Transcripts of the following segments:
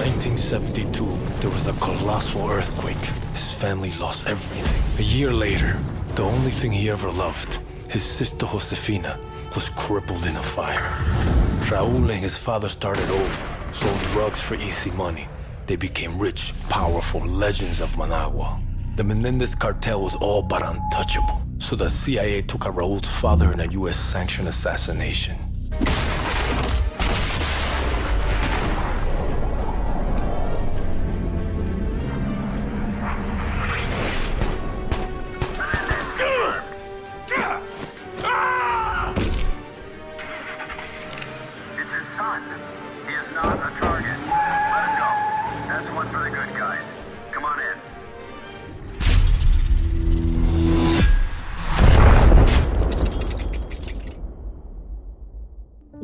1972, there was a colossal earthquake. His family lost everything. A year later, the only thing he ever loved, his sister Josefina, was crippled in a fire. Raul and his father started over, sold drugs for easy money. They became rich, powerful legends of Managua. The Menendez cartel was all but untouchable, so the CIA took out Raul's father in a US-sanctioned assassination. It's his son. He is not a target. Let him go. That's one for the good guys. Come on in.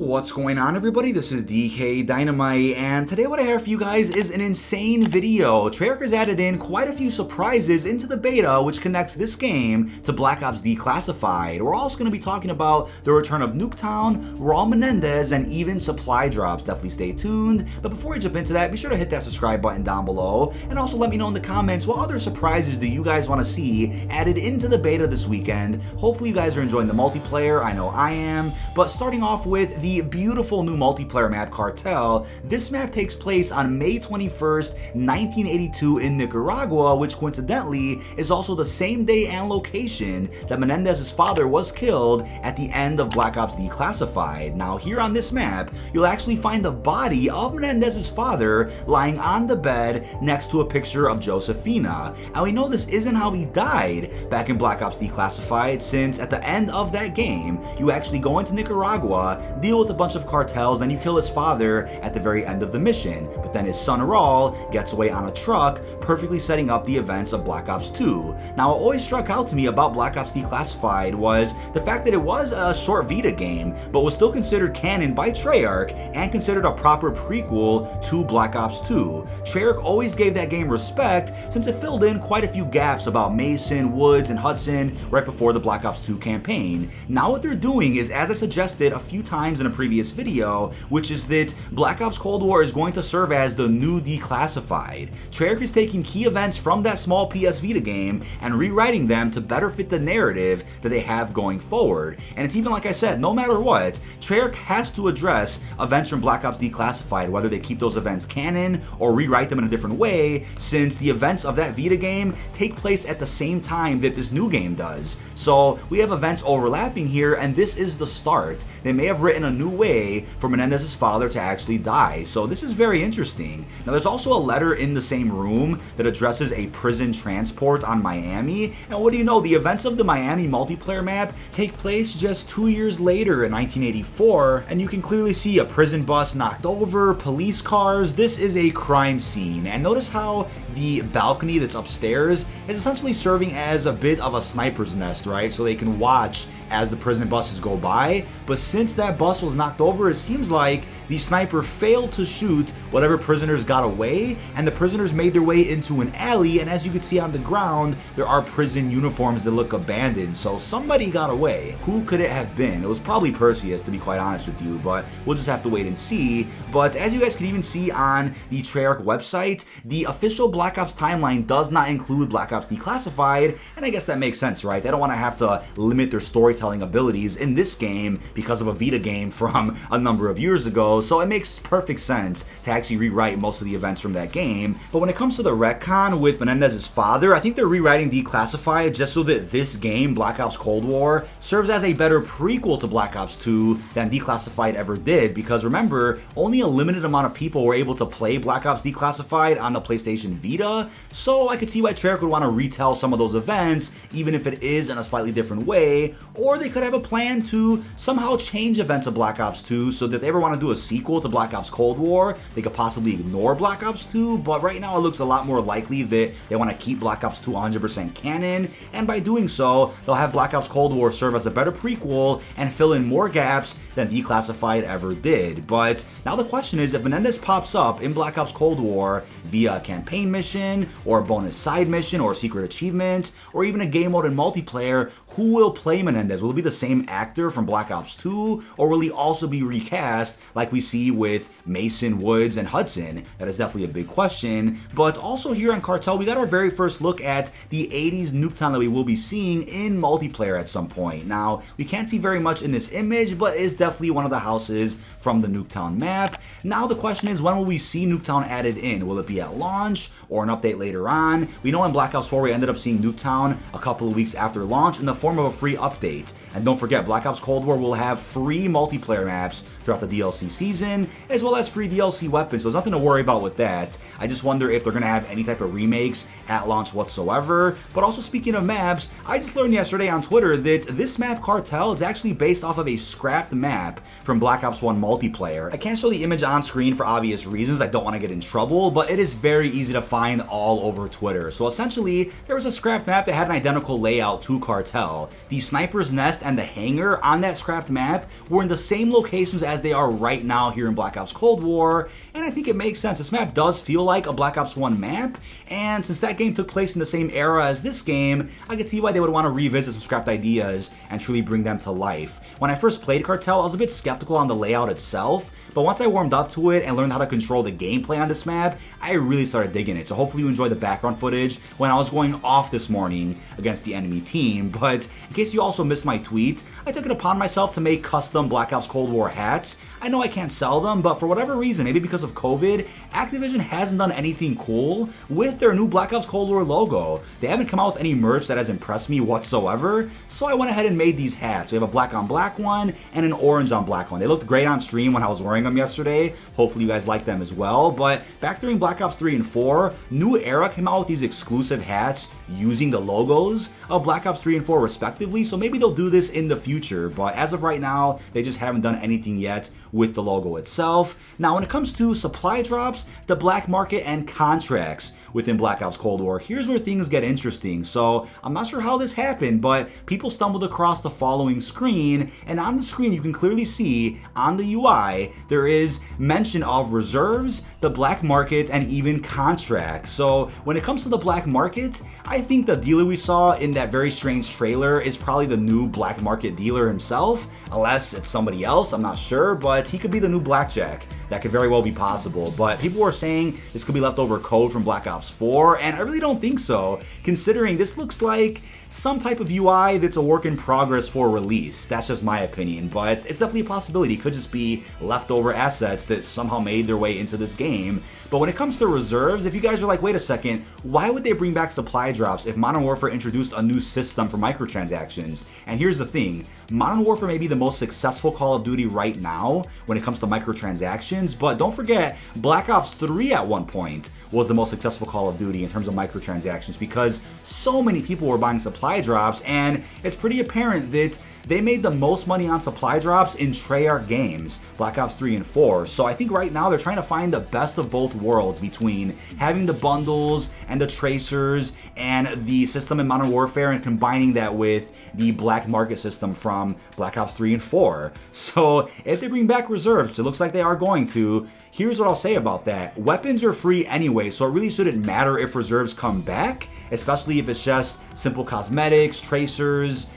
What's going on, everybody? This is dkdynamite, and today what I have for you guys is an insane video. Treyarch has added in quite a few surprises into the beta, which connects this game to Black Ops Declassified. We're also going to be talking about the return of Nuketown, Raul Menendez, and even supply drops. Definitely stay tuned. But before we jump into that, be sure to hit that subscribe button down below, and also let me know in the comments what other surprises do you guys want to see added into the beta this weekend. Hopefully you guys are enjoying the multiplayer. I know I am. But starting off with the beautiful new multiplayer map, Cartel. This map takes place on May 21st, 1982 in Nicaragua, which coincidentally is also the same day and location that Menendez's father was killed at the end of Black Ops Declassified. Now here on this map, you'll actually find the body of Menendez's father lying on the bed next to a picture of Josefina. And we know this isn't how he died back in Black Ops Declassified, since at the end of that game, you actually go into Nicaragua, deal with a bunch of cartels, then you kill his father at the very end of the mission. But then his son Raul gets away on a truck, perfectly setting up the events of Black Ops 2. Now, what always struck out to me about Black Ops Declassified was the fact that it was a short Vita game, but was still considered canon by Treyarch and considered a proper prequel to Black Ops 2. Treyarch always gave that game respect, since it filled in quite a few gaps about Mason, Woods, and Hudson right before the Black Ops 2 campaign. Now what they're doing is, as I suggested a few times in a previous video, which is that Black Ops Cold War is going to serve as the new Declassified. Treyarch is taking key events from that small PS Vita game and rewriting them to better fit the narrative that they have going forward. And it's even like I said, no matter what, Treyarch has to address events from Black Ops Declassified, whether they keep those events canon or rewrite them in a different way, since the events of that Vita game take place at the same time that this new game does. So we have events overlapping here, and this is the start. They may have written a new way for Menendez's father to actually die. So this is very interesting. Now there's also a letter in the same room that addresses a prison transport on Miami. And what do you know, the events of the Miami multiplayer map take place just 2 years later in 1984, and you can clearly see a prison bus knocked over, police cars. This is a crime scene. And notice how the balcony that's upstairs is essentially serving as a bit of a sniper's nest, right? So they can watch as the prison buses go by. But since that bus was knocked over, it seems like the sniper failed to shoot whatever prisoners got away, and the prisoners made their way into an alley, and as you can see on the ground, there are prison uniforms that look abandoned. So somebody got away. Who could it have been? It was probably Perseus, to be quite honest with you, but we'll just have to wait and see. But as you guys can even see on the Treyarch website, the official Black Ops timeline does not include Black Ops Declassified, and I guess that makes sense, right? They don't want to have to limit their storytelling abilities in this game because of a Vita game from a number of years ago, so it makes perfect sense to actually rewrite most of the events from that game. But when it comes to the retcon with Menendez's father, I think they're rewriting Declassified just so that this game, Black Ops Cold War, serves as a better prequel to Black Ops 2 than Declassified ever did, because remember, only a limited amount of people were able to play Black Ops Declassified on the PlayStation Vita, so I could see why Treyarch would want to retell some of those events, even if it is in a slightly different way, or they could have a plan to somehow change events of Black Ops 2 so that if they ever want to do a sequel to Black Ops Cold War, they could possibly ignore Black Ops 2, but right now it looks a lot more likely that they want to keep Black Ops 2 100% canon, and by doing so, they'll have Black Ops Cold War serve as a better prequel and fill in more gaps than Declassified ever did. But now the question is, if Menendez pops up in Black Ops Cold War via a campaign mission, or a bonus side mission, or a secret achievement, or even a game mode in multiplayer, who will play Menendez? Will it be the same actor from Black Ops 2, or will he also be recast like we see with Mason, Woods, and Hudson? That is definitely a big question. But also here on Cartel, we got our very first look at the 80s Nuketown that we will be seeing in multiplayer at some point. Now, we can't see very much in this image, but it's definitely one of the houses from the Nuketown map. Now the question is, when will we see Nuketown added in? Will it be at launch or an update later on? We know in Black Ops 4 we ended up seeing Nuketown a couple of weeks after launch in the form of a free update. And don't forget, Black Ops Cold War will have free multiplayer maps throughout the DLC season, as well as free DLC weapons, so there's nothing to worry about with that. I just wonder if they're going to have any type of remakes at launch whatsoever. But also, speaking of maps, I just learned yesterday on Twitter that this map, Cartel, is actually based off of a scrapped map from Black Ops 1 multiplayer. I can't show the image on screen for obvious reasons, I don't want to get in trouble, but it is very easy to find all over Twitter. So essentially, there was a scrapped map that had an identical layout to Cartel. The sniper's nest and the hangar on that scrapped map were in the same locations as they are right now here in Black Ops Cold War, and I think it makes sense. This map does feel like a Black Ops 1 map, and since that game took place in the same era as this game, I could see why they would want to revisit some scrapped ideas and truly bring them to life. When I first played Cartel, I was a bit skeptical on the layout itself, but once I warmed up to it and learned how to control the gameplay on this map, I really started digging it. So hopefully you enjoyed the background footage when I was going off this morning against the enemy team. But in case you also missed my tweet, I took it upon myself to make custom Black Ops Cold War hats. I know I can't sell them, but for whatever reason, maybe because of COVID, Activision hasn't done anything cool with their new Black Ops Cold War logo. They haven't come out with any merch that has impressed me whatsoever, so I went ahead and made these hats. We have a black on black one and an orange on black one. They looked great on stream when I was wearing them yesterday. Hopefully you guys like them as well. But back during Black Ops 3 and 4, New Era came out with these exclusive hats using the logos of Black Ops 3 and 4 respectively, so maybe they'll do this in the future, but as of right now, they just haven't done anything yet with the logo itself. Now, when it comes to supply drops, the black market, and contracts within Black Ops Cold War, here's where things get interesting. So I'm not sure how this happened, but people stumbled across the following screen, and on the screen you can clearly see on the UI there is mention of reserves, the black market, and even contracts. So when it comes to the black market, I think the dealer we saw in that very strange trailer is probably the new black market dealer himself, unless it's somebody else, I'm not sure, but he could be the new Blackjack. That could very well be possible, but people were saying this could be leftover code from Black Ops 4, and I really don't think so, considering this looks like some type of UI that's a work in progress for release. That's just my opinion, but it's definitely a possibility. It could just be leftover assets that somehow made their way into this game. But when it comes to reserves, if you guys are like, wait a second, why would they bring back supply drops if Modern Warfare introduced a new system for microtransactions? And here's the thing, Modern Warfare may be the most successful Call of Duty right now when it comes to microtransactions, but don't forget, Black Ops 3 at one point was the most successful Call of Duty in terms of microtransactions because so many people were buying supply drops, and it's pretty apparent that they made the most money on supply drops in Treyarch games, Black Ops 3 and 4. So I think right now they're trying to find the best of both worlds between having the bundles and the tracers and the system in Modern Warfare and combining that with the black market system from Black Ops 3 and 4. So if they bring back reserves, which it looks like they are going to, here's what I'll say about that. Weapons are free anyway, so it really shouldn't matter if reserves come back, especially if it's just simple cosmetics, tracers,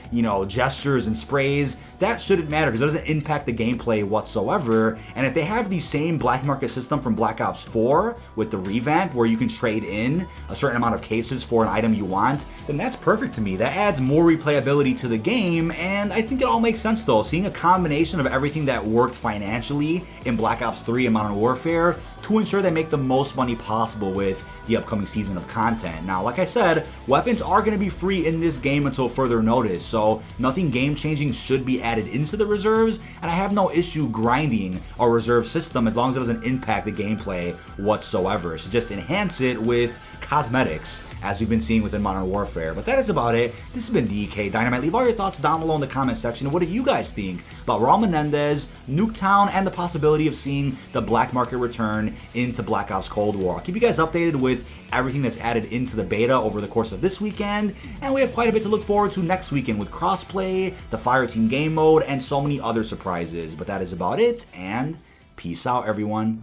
gestures and sprays. That shouldn't matter because it doesn't impact the gameplay whatsoever. And if they have the same black market system from Black Ops 4 with the revamp where you can trade in a certain amount of cases for an item you want, then that's perfect to me. That adds more replayability to the game, and I think it all makes sense though. Seeing a combination of everything that worked financially in Black Ops 3 and Modern Warfare to ensure they make the most money possible with the upcoming season of content. Now, like I said, weapons are going to be free in this game until further notice, so nothing game-changing should be added into the reserves, and I have no issue grinding a reserve system as long as it doesn't impact the gameplay whatsoever. So just enhance it with cosmetics, as we've been seeing within Modern Warfare. But that is about it. This has been dkdynamite. Leave all your thoughts down below in the comment section. What do you guys think about Raul Menendez, Nuketown, and the possibility of seeing the black market return into Black Ops Cold War? I'll keep you guys updated with everything that's added into the beta over the course of this weekend, and we have quite a bit to look forward to next weekend with crossplay, the Fireteam game mode, and so many other surprises. But that is about it, and peace out, everyone.